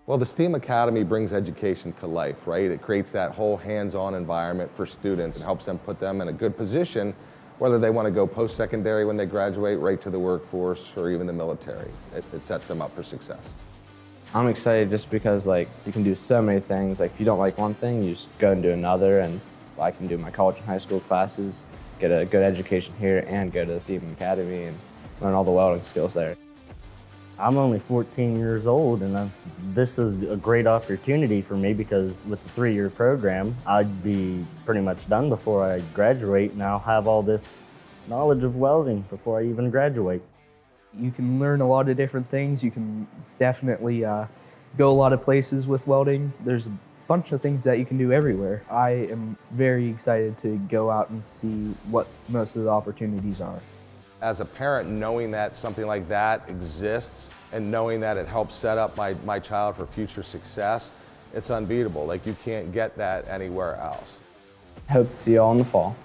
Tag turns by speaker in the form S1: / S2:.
S1: Well, the STEAM Academy brings education to life, right? It creates that whole hands-on environment for students and helps them put them in a good position, whether they want to go post-secondary when they graduate, right to the workforce, or even the military. It sets them up for success.
S2: I'm excited just because you can do so many things. If you don't like one thing, you just go and do another, and I can do my college and high school classes, get a good education here, and go to the STEAM Academy and learn all the welding skills there.
S3: I'm only 14 years old, and this is a great opportunity for me because with the 3-year program, I'd be pretty much done before I graduate, and I'll have all this knowledge of welding before I even graduate.
S4: You can learn a lot of different things. You can definitely go a lot of places with welding. There's a bunch of things that you can do everywhere. I am very excited to go out and see what most of the opportunities are.
S1: As a parent, knowing that something like that exists and knowing that it helps set up my child for future success, it's unbeatable. You can't get that anywhere else.
S2: Hope to see you all in the fall.